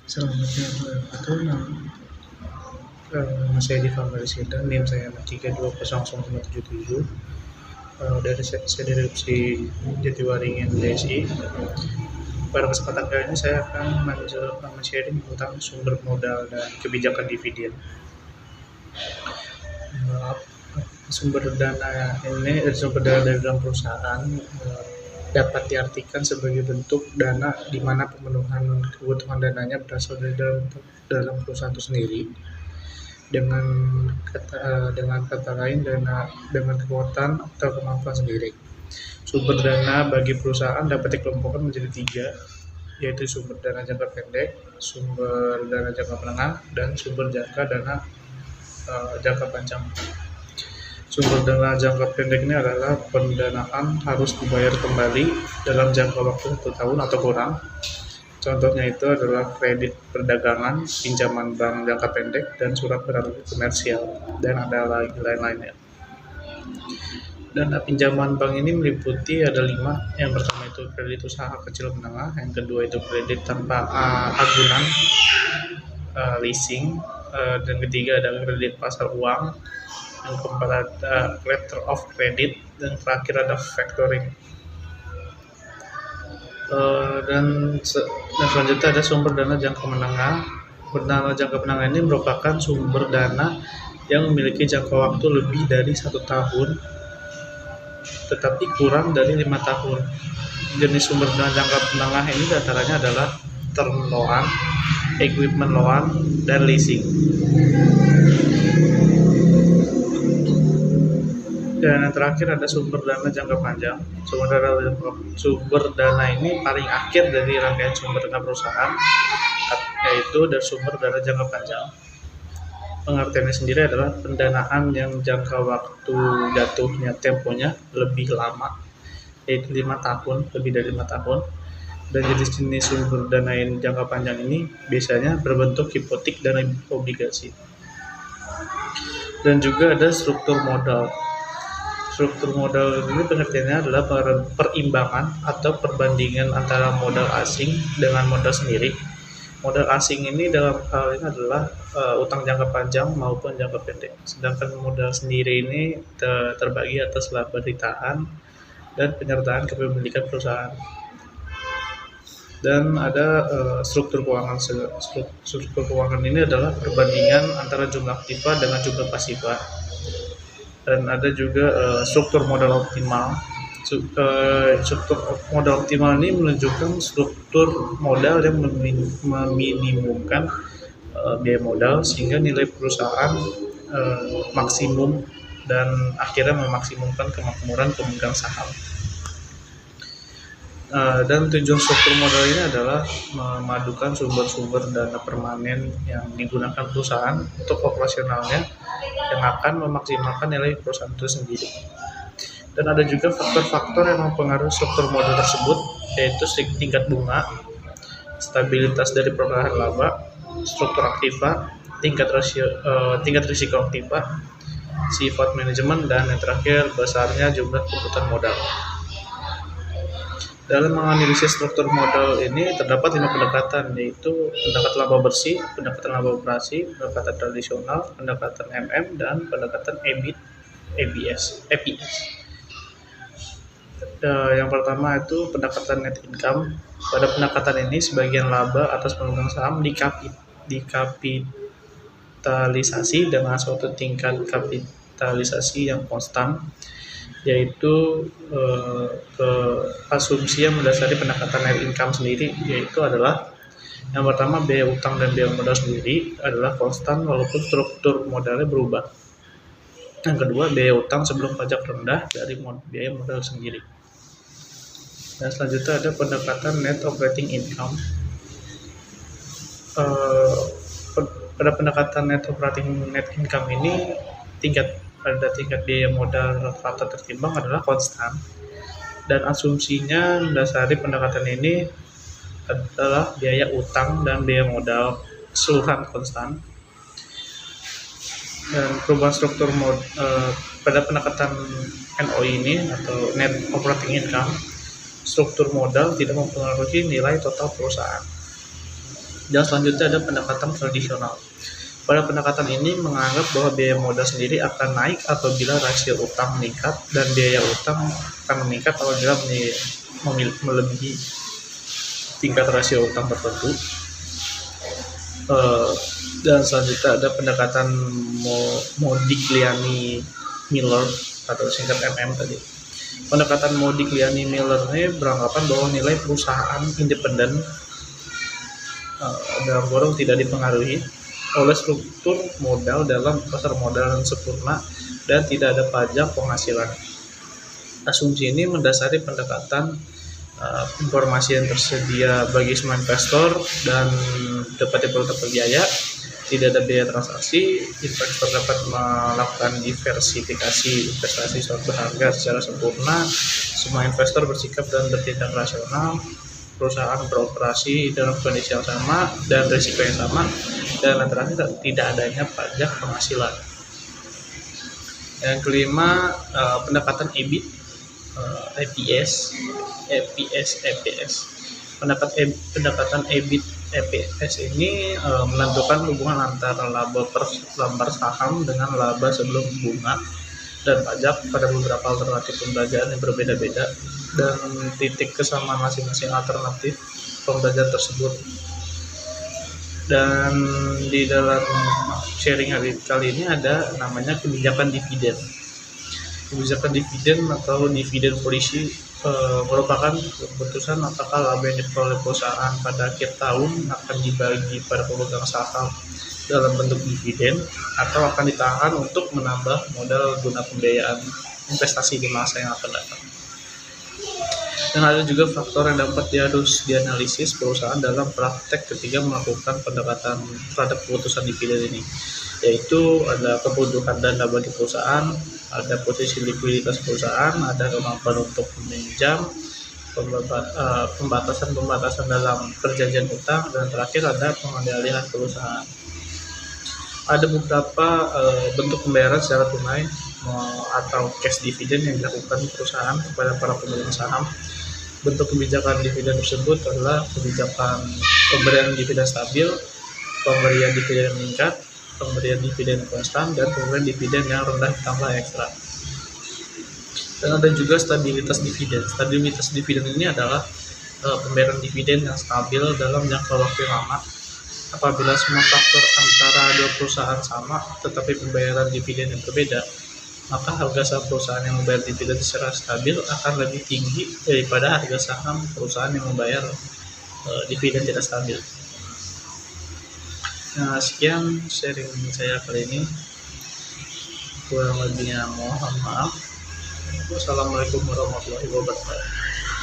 Selamat siang, nama saya Diva Marisida, NIM saya 6320057. Saya dari opsi Jatiwaringin DSI. Pada kesempatan kali ini saya akan men-sharing tentang sumber modal dan kebijakan dividen. Sumber dana dari dalam perusahaan dapat diartikan sebagai bentuk dana di mana pemenuhan kebutuhan dananya berasal dari dalam perusahaan itu sendiri. Dengan kata lain, dana dengan kekuatan atau kemampuan sendiri. Sumber dana bagi perusahaan dapat dikelompokkan menjadi 3, yaitu sumber dana jangka pendek, sumber dana jangka menengah, dan sumber jangka panjang. Sumber dana jangka pendek ini adalah pendanaan harus dibayar kembali dalam jangka waktu 1 tahun atau kurang. Contohnya itu adalah kredit perdagangan, pinjaman bank jangka pendek, dan surat berharga komersial, dan ada lagi lain-lainnya. Dana pinjaman bank ini meliputi ada 5. Yang pertama itu kredit usaha kecil menengah, yang kedua itu kredit tanpa agunan, leasing, dan ketiga ada kredit pasar uang, yang keempat ada letter of credit, dan terakhir ada factoring. Dan selanjutnya ada sumber dana jangka menengah. Dana jangka menengah ini merupakan sumber dana yang memiliki jangka waktu lebih dari 1 tahun tetapi kurang dari 5 tahun. Jenis sumber dana jangka menengah ini diantaranya adalah term loan, equipment loan, dan leasing. Dan yang terakhir ada sumber dana jangka panjang. Sumber dana ini paling akhir dari rangkaian sumber dana perusahaan, yaitu dari sumber dana jangka panjang. Pengertiannya sendiri adalah pendanaan yang jangka waktu jatuhnya temponya lebih lama, yaitu 5 tahun, lebih dari 5 tahun. Dan jenis-jenis sumber dana yang jangka panjang ini biasanya berbentuk hipotek dan obligasi. Dan juga ada struktur modal. Struktur modal ini pengertiannya adalah perimbangan atau perbandingan antara modal asing dengan modal sendiri. Modal asing ini dalam hal ini adalah utang jangka panjang maupun jangka pendek. Sedangkan modal sendiri ini terbagi atas laba ditahan dan penyertaan kepemilikan perusahaan. Dan ada struktur keuangan. Struktur keuangan ini adalah perbandingan antara jumlah aktiva dengan jumlah pasiva. Dan ada juga struktur modal optimal. Struktur modal optimal ini menunjukkan struktur modal yang meminimumkan biaya modal sehingga nilai perusahaan maksimum dan akhirnya memaksimumkan kemakmuran pemegang saham. Dan tujuan struktur modal ini adalah memadukan sumber-sumber dana permanen yang digunakan perusahaan untuk operasionalnya yang akan memaksimalkan nilai perusahaan itu sendiri. Dan ada juga faktor-faktor yang mempengaruhi struktur modal tersebut, yaitu tingkat bunga, stabilitas dari perolehan laba, struktur aktiva, tingkat risiko aktiva, sifat manajemen, dan yang terakhir besarnya jumlah kebutuhan modal. Dalam menganalisis struktur modal ini terdapat 5 pendekatan, yaitu pendekatan laba bersih, pendekatan laba operasi, pendekatan tradisional, pendekatan MM, dan pendekatan EPS. Yang pertama itu pendekatan net income. Pada pendekatan ini sebagian laba atas pemegang saham dikapitalisasi dengan suatu tingkat kapitalisasi yang konstan, yaitu asumsi yang mendasari pendekatan net income sendiri, yaitu adalah yang pertama biaya utang dan biaya modal sendiri adalah konstan walaupun struktur modalnya berubah. Yang kedua, biaya utang sebelum pajak rendah dari biaya modal sendiri. Dan selanjutnya ada pendekatan net operating income. Pada pendekatan net income ini tingkat biaya modal rata tertimbang adalah konstan, dan asumsinya mendasari pendekatan ini adalah biaya utang dan biaya modal keseluruhan konstan. Dan perubahan struktur pada pendekatan NOI ini atau net operating income, struktur modal tidak mempengaruhi nilai total perusahaan. Dan selanjutnya ada pendekatan tradisional. Pada pendekatan ini menganggap bahwa biaya modal sendiri akan naik apabila rasio utang meningkat dan biaya utang akan meningkat apabila melebihi tingkat rasio utang tertentu. Dan selanjutnya ada pendekatan Modigliani-Miller atau singkat MM tadi. Pendekatan Modigliani-Miller ini beranggapan bahwa nilai perusahaan independen dalam kurung tidak dipengaruhi oleh struktur modal dalam pasar modal yang sempurna dan tidak ada pajak penghasilan. Asumsi ini mendasari pendekatan informasi yang tersedia bagi semua investor dan dapat diperoleh biaya. Tidak ada biaya transaksi, investor dapat melakukan diversifikasi investasi suatu harga secara sempurna. Semua investor bersikap dan bertindak rasional. Perusahaan beroperasi dalam kondisi yang sama dan risiko yang sama, dan terakhir tidak adanya pajak penghasilan. Yang kelima, pendekatan EBIT, EPS. Pendekatan EBIT EPS ini menentukan hubungan antara laba per lembar saham dengan laba sebelum bunga dan pajak pada beberapa alternatif pembagian yang berbeda-beda dan titik kesamaan masing-masing alternatif pembagian tersebut. Dan di dalam sharing kali ini ada namanya kebijakan dividen. Kebijakan dividen atau dividen policy merupakan keputusan apakah laba yang diperoleh perusahaan pada akhir tahun akan dibagi pada pemegang saham dalam bentuk dividen atau akan ditahan untuk menambah modal guna pembiayaan investasi di masa yang akan datang. Dan ada juga faktor yang dapat harus dianalisis perusahaan dalam praktek ketika melakukan pendekatan terhadap keputusan dividen ini, yaitu ada kebutuhan dana bagi perusahaan, ada posisi likuiditas perusahaan, ada kemampuan untuk meminjam, pembatasan dalam perjanjian utang, dan terakhir ada pengendalian perusahaan. Ada beberapa bentuk pembayaran secara tunai atau cash dividend yang dilakukan perusahaan kepada para pemegang saham. Bentuk kebijakan dividen tersebut adalah kebijakan pemberian dividen stabil, pemberian dividen meningkat, pemberian dividen konstan, dan pemberian dividen yang rendah ditambah ekstra. Dan ada juga stabilitas dividen. Stabilitas dividen ini adalah pembayaran dividen yang stabil dalam jangka waktu yang lama. Apabila semua faktor antara dua perusahaan sama, tetapi pembayaran dividen yang berbeda, maka harga saham perusahaan yang membayar dividen secara stabil akan lebih tinggi daripada harga saham perusahaan yang membayar dividen tidak stabil. Nah, sekian sharing saya kali ini. Kurang lebihnya mohon maaf. Wassalamualaikum warahmatullahi wabarakatuh.